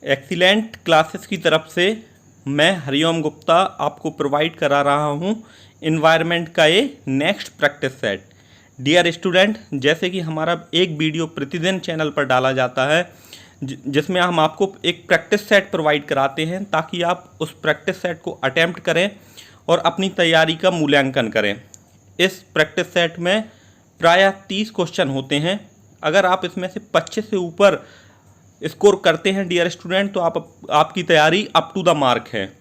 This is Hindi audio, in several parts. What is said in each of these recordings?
एक्सीलेंट क्लासेस की तरफ से मैं हरिओम गुप्ता आपको प्रोवाइड करा रहा हूँ इन्वायरमेंट का ये next practice set. Dear student, जैसे कि हमारा एक वीडियो प्रतिदिन चैनल पर डाला जाता है जिसमें हम आपको एक प्रैक्टिस सेट प्रोवाइड कराते हैं ताकि आप उस प्रैक्टिस सेट को अटेम्प्ट करें और अपनी तैयारी का मूल्यांकन करें। इस प्रैक्टिस सेट में प्रायः 30 क्वेश्चन होते हैं। अगर आप इसमें से 25 से ऊपर स्कोर करते हैं डियर स्टूडेंट, तो आपकी तैयारी अप टू द मार्क है।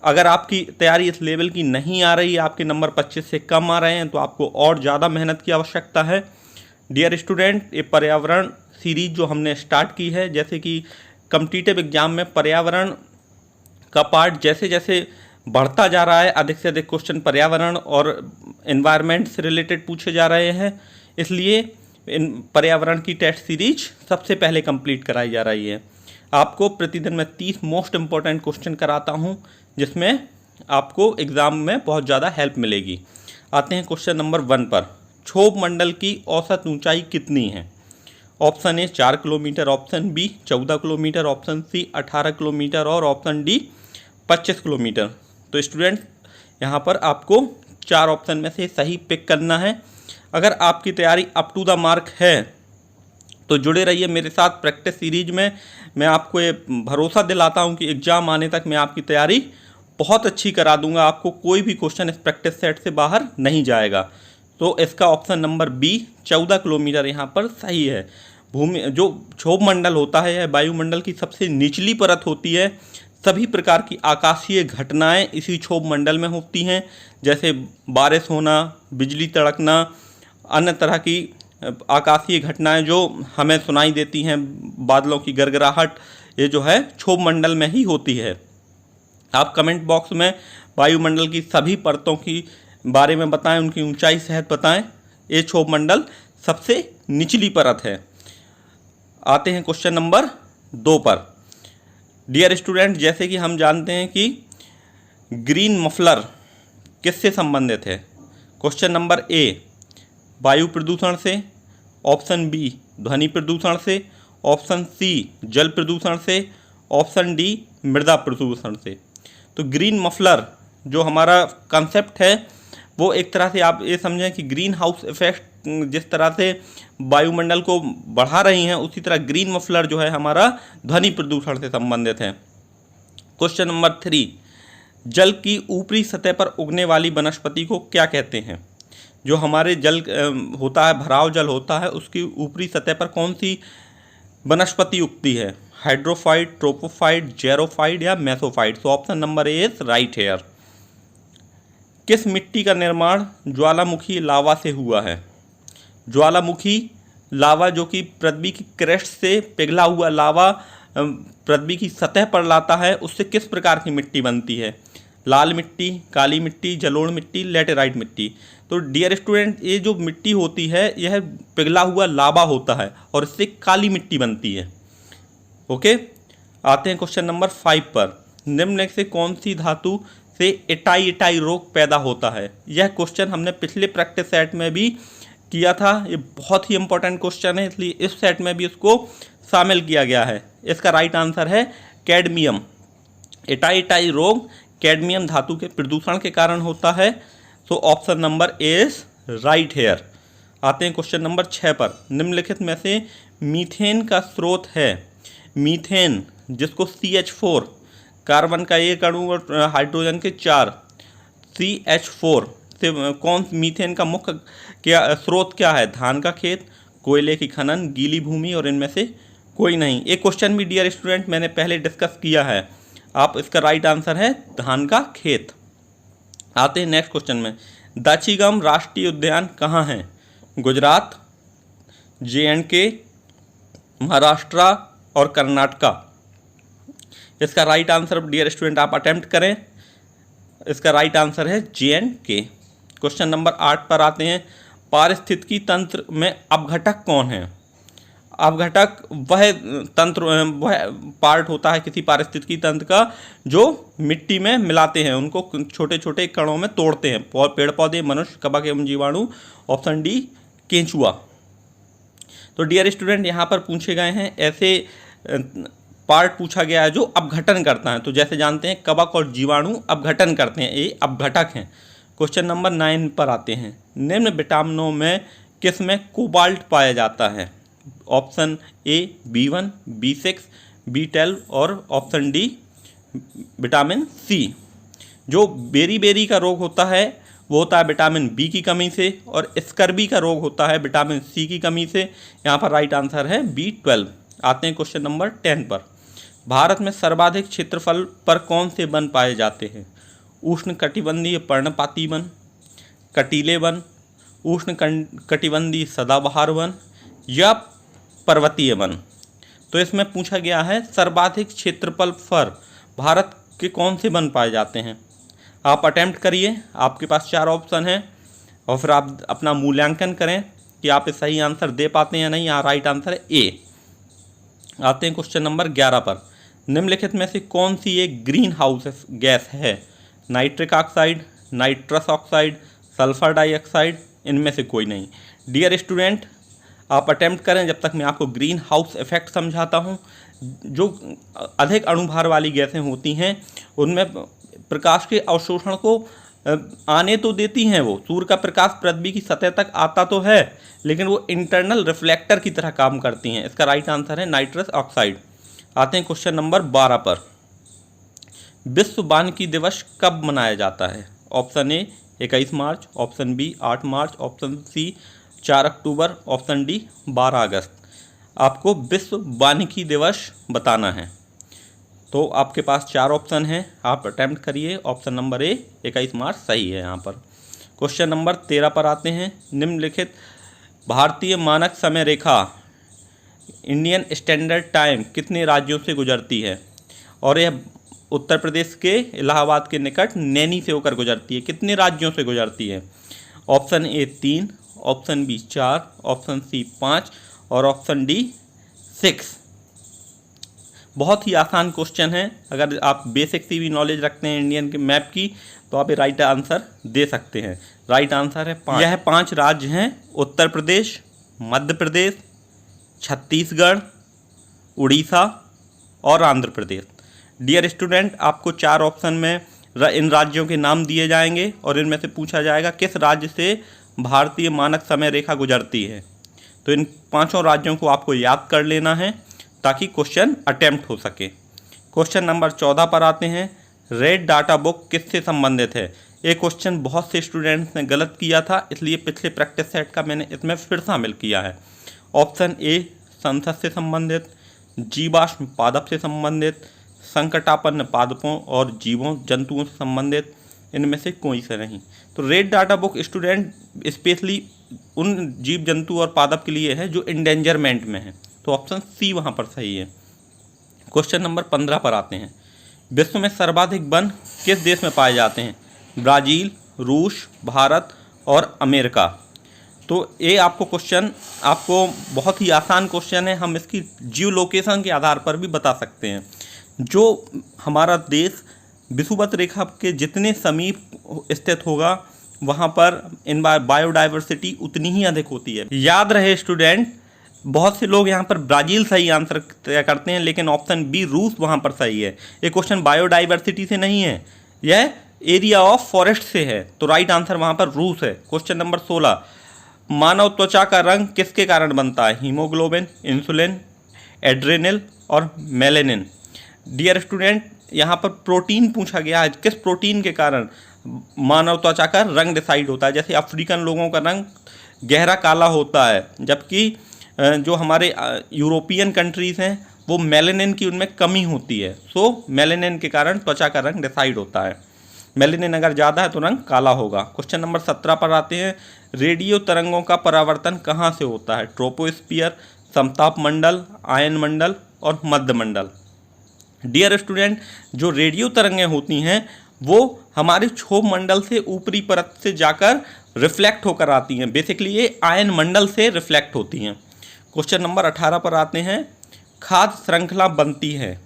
अगर आपकी तैयारी इस लेवल की नहीं आ रही है, आपके नंबर 25 से कम आ रहे हैं, तो आपको और ज़्यादा मेहनत की आवश्यकता है। डियर स्टूडेंट, ये पर्यावरण सीरीज जो हमने स्टार्ट की है, जैसे कि कॉम्पिटिटिव एग्जाम में पर्यावरण का पार्ट जैसे जैसे बढ़ता जा रहा है, अधिक से अधिक क्वेश्चन पर्यावरण और एनवायरनमेंट से रिलेटेड पूछे जा रहे हैं, इसलिए इन पर्यावरण की टेस्ट सीरीज सबसे पहले कंप्लीट कराई जा रही है। आपको प्रतिदिन मैं 30 मोस्ट इम्पॉर्टेंट क्वेश्चन कराता हूं, जिसमें आपको एग्ज़ाम में बहुत ज़्यादा हेल्प मिलेगी। आते हैं क्वेश्चन नंबर 1 पर। क्षोभ मंडल की औसत ऊंचाई कितनी है? Option A 4 kilometre, option B 14 kilometre, option C 18 kilometre और ऑप्शन डी 25 किलोमीटर। तो स्टूडेंट, यहाँ पर आपको 4 ऑप्शन में से सही पिक करना है। अगर आपकी तैयारी अप टू द मार्क है तो जुड़े रहिए मेरे साथ प्रैक्टिस सीरीज में। मैं आपको ये भरोसा दिलाता हूँ कि एग्ज़ाम आने तक मैं आपकी तैयारी बहुत अच्छी करा दूंगा। आपको कोई भी क्वेश्चन इस प्रैक्टिस सेट से बाहर नहीं जाएगा। तो इसका ऑप्शन नंबर बी 14 किलोमीटर यहाँ पर सही है। जो क्षोभ मंडल होता है यह वायुमंडल की सबसे निचली परत होती है। सभी प्रकार की आकाशीय घटनाएं इसी क्षोभ मंडल में होती हैं, जैसे बारिश होना, बिजली तड़कना, अन्य तरह की आकाशीय घटनाएं जो हमें सुनाई देती हैं, बादलों की गड़गड़ाहट, ये जो है क्षोभ मंडल में ही होती है। आप कमेंट बॉक्स में वायुमंडल की सभी परतों की बारे में बताएं, उनकी ऊंचाई सहित बताएं। ये क्षोभ मंडल सबसे निचली परत है। आते हैं क्वेश्चन नंबर 2 पर। डियर स्टूडेंट, जैसे कि हम जानते हैं कि ग्रीन मफलर किससे संबंधित है? क्वेश्चन नंबर ए वायु प्रदूषण से, ऑप्शन बी ध्वनि प्रदूषण से, ऑप्शन सी जल प्रदूषण से, ऑप्शन डी मृदा प्रदूषण से। तो ग्रीन मफलर जो हमारा कंसेप्ट है वो एक तरह से आप ये समझें कि ग्रीन हाउस इफेक्ट जिस तरह से वायुमंडल को बढ़ा रही हैं, उसी तरह ग्रीन मफलर जो है हमारा ध्वनि प्रदूषण से संबंधित है। क्वेश्चन नंबर 3 जल की ऊपरी सतह पर उगने वाली वनस्पति को क्या कहते हैं? जो हमारे जल होता है, भराव जल होता है, उसकी ऊपरी सतह पर कौन सी वनस्पति उगती है? हाइड्रोफाइट, ट्रोपोफाइट, जेरोफाइट या मेसोफाइट। तो option number A is right here. किस मिट्टी का निर्माण ज्वालामुखी लावा से हुआ है? ज्वालामुखी लावा जो कि पृथ्वी की क्रेस्ट से पिघला हुआ लावा पृथ्वी की सतह पर लाता है, उससे किस प्रकार की मिट्टी बनती है? लाल मिट्टी, काली मिट्टी, जलोढ़ मिट्टी, लेटेराइट मिट्टी। तो डियर स्टूडेंट, ये जो मिट्टी होती है यह पिघला हुआ लावा होता है और इससे काली मिट्टी बनती है। ओके, आते हैं क्वेश्चन नंबर 5 पर। निम्न से कौन सी धातु से एटाई एटाई रोग पैदा होता है? यह क्वेश्चन हमने पिछले प्रैक्टिस सेट में भी किया था। ये बहुत ही इंपॉर्टेंट क्वेश्चन है, इसलिए इस सेट में भी इसको शामिल किया गया है। इसका राइट आंसर है कैडमियम। एटाई एटाई रोग कैडमियम धातु के प्रदूषण के कारण होता है। So option number A is right here. आते हैं क्वेश्चन नंबर 6 पर। निम्नलिखित में से मीथेन का स्रोत है? मीथेन जिसको CH4, कार्बन का एक अणु और हाइड्रोजन के 4, CH4 से कौन मीथेन का मुख्य स्रोत क्या है? धान का खेत, कोयले की खनन, गीली भूमि और इनमें से कोई नहीं। एक क्वेश्चन भी डियर स्टूडेंट मैंने पहले डिस्कस किया है। आप इसका राइट आंसर है धान का खेत। आते हैं नेक्स्ट क्वेश्चन में। दाचीगम राष्ट्रीय उद्यान कहाँ है? गुजरात, JNK, महाराष्ट्र और कर्नाटका। इसका राइट आंसर डियर स्टूडेंट आप अटेम्प्ट करें। इसका राइट आंसर है JNK। क्वेश्चन नंबर 8 पर आते हैं। पारिस्थितिकी तंत्र में अपघटक कौन है? अपघटक वह तंत्र, वह पार्ट होता है किसी पारिस्थितिकी तंत्र का जो मिट्टी में मिलाते हैं, उनको छोटे छोटे कणों में तोड़ते हैं। पेड़ पौधे, मनुष्य, कवक एवं जीवाणु। ऑप्शन डी केंचुआ। तो डियर स्टूडेंट, यहाँ पर पूछे गए हैं ऐसे पार्ट पूछा गया है जो अपघटन करता है। तो जैसे जानते हैं कवक और जीवाणु अपघटन करते हैं, ये अपघटक हैं। क्वेश्चन नंबर 9 पर आते हैं। निम्न विटामिनों में किस में कोबाल्ट पाया जाता है? ऑप्शन ए B1, B6, B12 और ऑप्शन डी विटामिन सी। जो बेरी का रोग होता है वो होता है विटामिन बी की कमी से, और स्कर्बी का रोग होता है विटामिन सी की कमी से। यहाँ पर राइट आंसर है B12। आते हैं क्वेश्चन नंबर 10 पर। भारत में सर्वाधिक क्षेत्रफल पर कौन से वन पाए जाते हैं? उष्ण कटिबंधीय पर्णपाती वन, कटीले वन, उष्ण कटिबंधीय सदाबहार वन या पर्वतीय वन। तो इसमें पूछा गया है सर्वाधिक क्षेत्रफल पर भारत के कौन से वन पाए जाते हैं। आप अटेम्प्ट करिए, आपके पास 4 ऑप्शन हैं और फिर आप अपना मूल्यांकन करें कि आप इस सही आंसर दे पाते हैं या नहीं। यहाँ राइट आंसर है ए। आते हैं क्वेश्चन नंबर 11 पर। निम्नलिखित में से कौन सी एक ग्रीन हाउस गैस है? Nitric oxide, nitrous oxide, sulphur dioxide, इनमें से कोई नहीं। डियर स्टूडेंट, आप अटेम्प्ट करें जब तक मैं आपको ग्रीन हाउस इफेक्ट समझाता हूँ। जो अधिक अणुभार वाली गैसें होती हैं उनमें प्रकाश के अवशोषण को आने तो देती हैं, वो सूर्य का प्रकाश पृथ्वी की सतह तक आता तो है, लेकिन वो इंटरनल रिफ्लेक्टर की तरह काम करती हैं। इसका राइट आंसर है नाइट्रस ऑक्साइड। आते हैं क्वेश्चन नंबर 12 पर। विश्व वानिकी दिवस कब मनाया जाता है? ऑप्शन ए 21 मार्च, ऑप्शन बी 8 मार्च, ऑप्शन सी 4 अक्टूबर, ऑप्शन डी 12 अगस्त। आपको विश्व वानिकी दिवस बताना है। तो आपके पास 4 ऑप्शन हैं, आप अटेम्प्ट करिए। ऑप्शन नंबर ए 21 मार्च सही है यहाँ पर। क्वेश्चन नंबर 13 पर आते हैं। निम्नलिखित भारतीय मानक समय रेखा इंडियन स्टैंडर्ड टाइम कितने राज्यों से गुजरती है? और यह उत्तर प्रदेश के इलाहाबाद के निकट नैनी से होकर गुजरती है। कितने राज्यों से गुजरती है? Option A 3, option B 4, option C 5 और ऑप्शन डी 6। बहुत ही आसान क्वेश्चन है। अगर आप बेसिक सी भी नॉलेज रखते हैं इंडियन के मैप की तो आप ये राइट आंसर दे सकते हैं। राइट आंसर है 5। यह 5 राज्य हैं: उत्तर प्रदेश, मध्य प्रदेश, छत्तीसगढ़, उड़ीसा और आंध्र प्रदेश। डियर स्टूडेंट, आपको 4 ऑप्शन में इन राज्यों के नाम दिए जाएंगे और इनमें से पूछा जाएगा किस राज्य से भारतीय मानक समय रेखा गुजरती है। तो इन 5 राज्यों को आपको याद कर लेना है ताकि क्वेश्चन अटेम्प्ट हो सके। क्वेश्चन नंबर 14 पर आते हैं। रेड डाटा बुक किससे संबंधित है? ये क्वेश्चन बहुत से स्टूडेंट्स ने गलत किया था, इसलिए पिछले प्रैक्टिस सेट का मैंने इसमें फिर शामिल किया है। ऑप्शन ए संसद से संबंधित, जीवाश्म पादप से संबंधित, संकटापन्न पादपों और जीवों जंतुओं से संबंधित, इनमें से कोई से नहीं। तो red data book student specially उन जीव जंतु और पादप के लिए है जो इंडेंजरमेंट में है। तो ऑप्शन सी वहाँ पर सही है। क्वेश्चन नंबर 15 पर आते हैं। विश्व में सर्वाधिक वन किस देश में पाए जाते हैं? ब्राज़ील, रूस, भारत और अमेरिका। तो ये आपको क्वेश्चन आपको बहुत ही आसान क्वेश्चन है। हम इसकी जियो लोकेशन के आधार पर भी बता सकते हैं। जो हमारा देश विषुवत रेखा के जितने समीप स्थित होगा वहाँ पर इन बायोडाइवर्सिटी उतनी ही अधिक होती है। याद रहे स्टूडेंट, बहुत से लोग यहाँ पर ब्राज़ील सही आंसर तय करते हैं, लेकिन ऑप्शन बी रूस वहाँ पर सही है। ये क्वेश्चन बायोडाइवर्सिटी से नहीं है, यह एरिया ऑफ फॉरेस्ट से है। तो राइट आंसर वहाँ पर रूस है। Question number 16। मानव त्वचा का रंग किसके कारण बनता है? हीमोग्लोबिन, इंसुलिन, एड्रेनल और मेलेनिन। डियर स्टूडेंट, यहाँ पर प्रोटीन पूछा गया है। किस प्रोटीन के कारण मानव त्वचा का रंग डिसाइड होता है? जैसे अफ्रीकन लोगों का रंग गहरा काला होता है, जबकि जो हमारे यूरोपियन कंट्रीज़ हैं वो मेलेनिन की उनमें कमी होती है। सो मेलेनिन के कारण त्वचा का रंग डिसाइड होता है। मेलेनिन अगर ज़्यादा है तो रंग काला होगा। क्वेश्चन नंबर 17 पर आते हैं। रेडियो तरंगों का परावर्तन कहाँ से होता है? ट्रोपोस्फीयर, समताप मंडल, आयन मंडल और मध्य मंडल। डियर स्टूडेंट, जो रेडियो तरंगें होती हैं वो हमारे क्षोभ मंडल से ऊपरी परत से जाकर रिफ्लेक्ट होकर आती हैं। बेसिकली ये आयन मंडल से रिफ्लेक्ट होती हैं। क्वेश्चन नंबर 18 पर आते हैं। खाद्य श्रृंखला बनती है।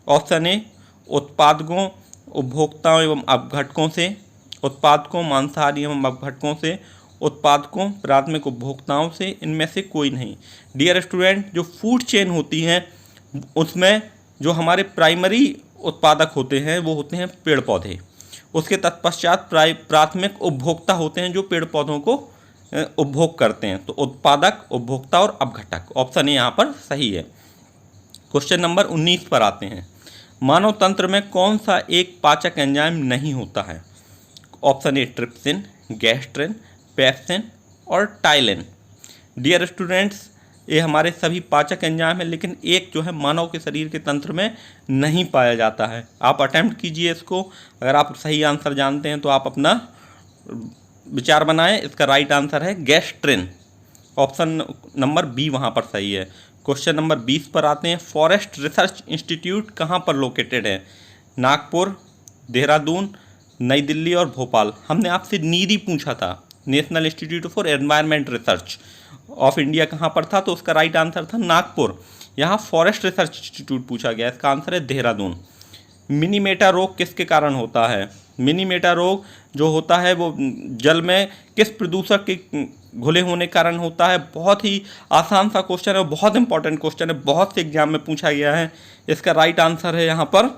ऑप्शन ए उत्पादकों, उपभोक्ताओं एवं अपघटकों से, उत्पादकों मांसाहारी एवं अपघटकों से, उत्पादकों प्राथमिक उपभोक्ताओं से, इनमें से कोई नहीं। डियर स्टूडेंट, जो फूड चेन होती हैं उसमें जो हमारे प्राइमरी उत्पादक होते हैं वो होते हैं पेड़ पौधे। उसके तत्पश्चात प्राथमिक उपभोक्ता होते हैं जो पेड़ पौधों को उपभोग करते हैं। तो उत्पादक, उपभोक्ता और अपघटक, ऑप्शन ए यहाँ पर सही है। क्वेश्चन नंबर 19 पर आते हैं। मानव तंत्र में कौन सा एक पाचक एंजाइम नहीं होता है? ऑप्शन ए ट्रिप्सिन, गैस्ट्रिन, पेप्सिन और टाइलिन। डियर स्टूडेंट्स, ये हमारे सभी पाचक एंजाइम है, लेकिन एक जो है मानव के शरीर के तंत्र में नहीं पाया जाता है। आप अटेम्प्ट कीजिए इसको, अगर आप सही आंसर जानते हैं तो आप अपना विचार बनाएं। इसका राइट आंसर है गैस्ट्रिन, ऑप्शन नंबर बी वहाँ पर सही है। क्वेश्चन नंबर 20 पर आते हैं। फॉरेस्ट रिसर्च इंस्टीट्यूट कहाँ पर लोकेटेड है? नागपुर, देहरादून, नई दिल्ली और भोपाल। हमने आपसे नीरी पूछा था, national institute for environment research of India कहाँ पर था, तो उसका राइट आंसर था नागपुर। यहाँ फॉरेस्ट रिसर्च इंस्टीट्यूट पूछा गया, इसका आंसर है देहरादून। मिनीमेटा रोग किसके कारण होता है? मिनीमेटा रोग जो होता है वो जल में किस प्रदूषक के घुले होने के कारण होता है? बहुत ही आसान सा क्वेश्चन है, बहुत इंपॉर्टेंट क्वेश्चन है, बहुत से एग्जाम में पूछा गया है। इसका राइट आंसर है यहाँ पर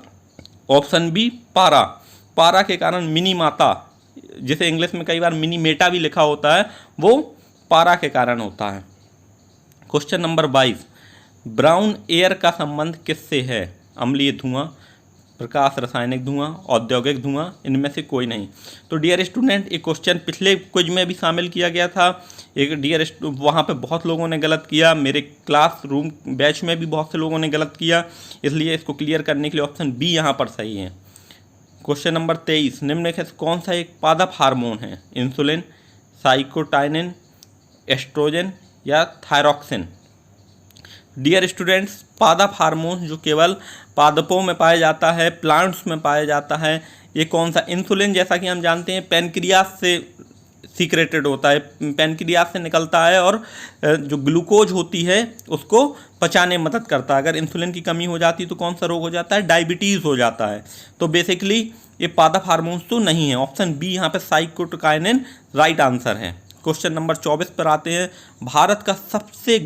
ऑप्शन बी, पारा। पारा के कारण मिनी माता, जिसे इंग्लिश में कई बार मिनी मेटा भी लिखा होता है, वो पारा के कारण होता है। Question number 22। ब्राउन एयर का संबंध किससे है? अम्लीय धुआं, प्रकाश रासायनिक धुआं, औद्योगिक धुआं, इनमें से कोई नहीं। तो डियर स्टूडेंट, एक क्वेश्चन पिछले क्विज में भी शामिल किया गया था। वहाँ पे बहुत लोगों ने गलत किया, मेरे क्लास रूम बैच में भी बहुत से लोगों ने गलत किया, इसलिए इसको क्लियर करने के लिए ऑप्शन बी यहाँ पर सही है। Question number 23। निम्नलिखित कौन सा एक पादप हार्मोन है? इंसुलिन, साइकोटाइनिन, एस्ट्रोजन या थायरॉक्सिन। डियर स्टूडेंट्स, पादप हार्मोन जो केवल पादपों में पाया जाता है, प्लांट्स में पाया जाता है, ये कौन सा? इंसुलिन जैसा कि हम जानते हैं पैनक्रियास से सीक्रेटेड होता है, पैनक्रियास से निकलता है और जो ग्लूकोज होती है उसको पचाने में मदद करता है। अगर इंसुलिन की कमी हो जाती है तो कौन सा रोग हो जाता है? डायबिटीज़ हो जाता है। तो बेसिकली ये पादप हार्मोन्स तो नहीं है, ऑप्शन बी यहाँ पे साइकोटाइनिन राइट आंसर है। क्वेश्चन नंबर 24 पर आते हैं। भारत का सबसे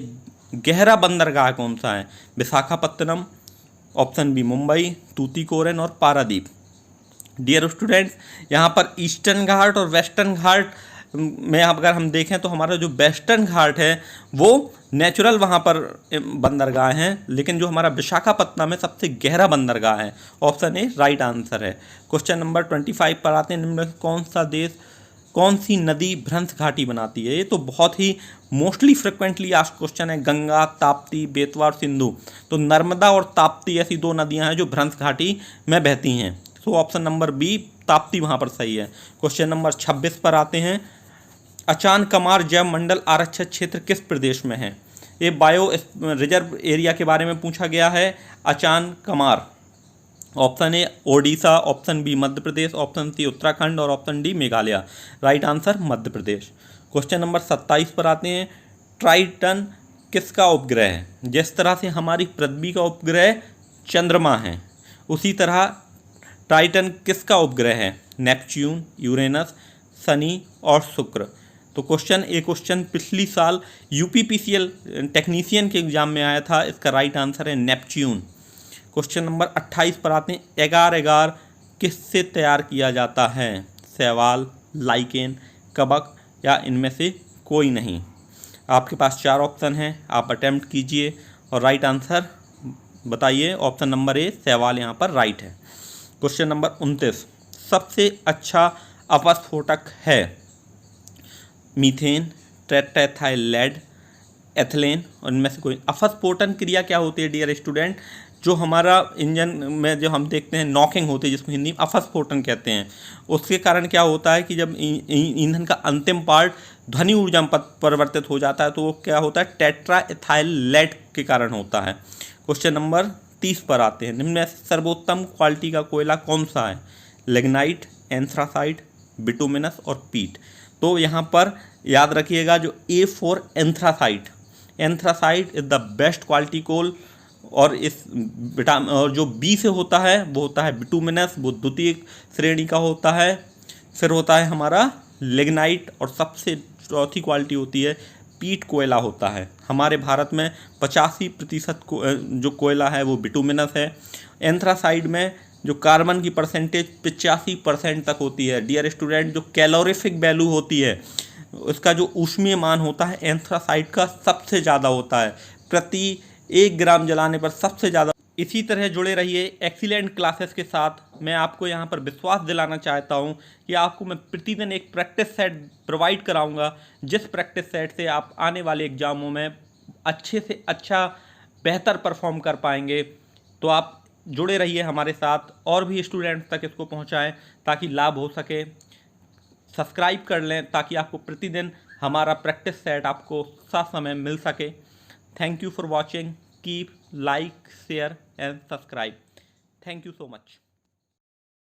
गहरा बंदरगाह कौन सा है? विशाखापत्तनम, ऑप्शन बी मुंबई, तूतीकोरिन और पारादीप। डियर स्टूडेंट्स, यहाँ पर ईस्टर्न घाट और वेस्टर्न घाट में अगर हम देखें तो हमारा जो वेस्टर्न घाट है वो नेचुरल वहाँ पर बंदरगाह हैं, लेकिन जो हमारा विशाखापत्तनम में सबसे गहरा बंदरगाह है, ऑप्शन ए राइट आंसर है। क्वेश्चन नंबर 25 पर आते हैं। निम्न कौन सा देश, कौन सी नदी भ्रंश घाटी बनाती है? ये तो बहुत ही मोस्टली फ्रिक्वेंटली आस्क्ड क्वेश्चन है। गंगा, ताप्ती, बेतवा और सिंधु। तो नर्मदा और ताप्ती ऐसी दो नदियां हैं जो भ्रंश घाटी में बहती हैं। तो ऑप्शन नंबर बी, ताप्ती वहाँ पर सही है। क्वेश्चन नंबर 26 पर आते हैं। अचान कमार जैव मंडल आरक्षित क्षेत्र किस प्रदेश में है? ये बायो रिजर्व एरिया के बारे में पूछा गया है। Achanakmar, option A Odisha, option B Madhya Pradesh, option C Uttarakhand और option D Meghalaya. Right answer Madhya Pradesh. Question number 27 पर आते हैं। ट्राइटन किसका उपग्रह है? जिस तरह से हमारी पृथ्वी का उपग्रह चंद्रमा है, उसी तरह टाइटन किसका उपग्रह है? नेपच्यून, यूरेनस, शनि और शुक्र। तो क्वेश्चन पिछली साल यूपीपीसीएल टेक्नीशियन के एग्जाम में आया था, इसका राइट आंसर है नेपच्यून। क्वेश्चन नंबर 28 पर आते हैं। एगार एगार किससे तैयार किया जाता है? शैवाल, लाइकेन, कवक या इनमें से कोई नहीं। आपके पास 4 ऑप्शन हैं, आप अटेम्प्ट कीजिए और राइट आंसर बताइए। ऑप्शन नंबर ए शैवाल यहाँ पर राइट है। Question number 29। सबसे अच्छा अपस्फोटक है? मीथेन, टेट्राइथाइलेड, एथिलीन और इनमें से कोई। अपस्फोटन क्रिया क्या होती है डियर स्टूडेंट? जो हमारा इंजन में जो हम देखते हैं नॉकिंग होती है, जिसको हिंदी में अपस्फोटन कहते हैं, उसके कारण क्या होता है कि जब ईंधन का अंतिम पार्ट ध्वनि ऊर्जा में परिवर्तित हो जाता है तो वो क्या होता है? टेट्राइथाइलेट के कारण होता है। क्वेश्चन नंबर 30 पर आते हैं। निम्न में सर्वोत्तम क्वालिटी का कोयला कौन सा है? लिग्नाइट, एंथ्रासाइट, बिटुमिनस और पीट। तो यहाँ पर याद रखिएगा जो A for anthracite, anthracite is the best quality coal. और और जो बी से होता है वो होता है बिटुमिनस, वो द्वितीय श्रेणी का होता है। फिर होता है हमारा लिग्नाइट और सबसे चौथी क्वालिटी होती है पीट कोयला होता है। हमारे भारत में 85% जो कोयला है वो बिटुमिनस है। एंथ्रासाइड में जो कार्बन की परसेंटेज 85% तक होती है। डियर स्टूडेंट, जो कैलोरीफिक वैल्यू होती है उसका जो ऊष्मीय मान होता है एंथ्रासाइड का सबसे ज़्यादा होता है, प्रति 1 ग्राम जलाने पर सबसे ज़्यादा। इसी तरह जुड़े रहिए एक्सीलेंट क्लासेस के साथ। मैं आपको यहाँ पर विश्वास दिलाना चाहता हूँ कि आपको मैं प्रतिदिन एक प्रैक्टिस सेट प्रोवाइड कराऊंगा, जिस प्रैक्टिस सेट से आप आने वाले एग्जामों में अच्छे से अच्छा बेहतर परफॉर्म कर पाएंगे। तो आप जुड़े रहिए हमारे साथ और भी स्टूडेंट्स तक इसको पहुँचाएँ ताकि लाभ हो सके। सब्सक्राइब कर लें ताकि आपको प्रतिदिन हमारा प्रैक्टिस सेट आपको समय मिल सके। Thank you for watching. Keep like, share and subscribe. Thank you so much.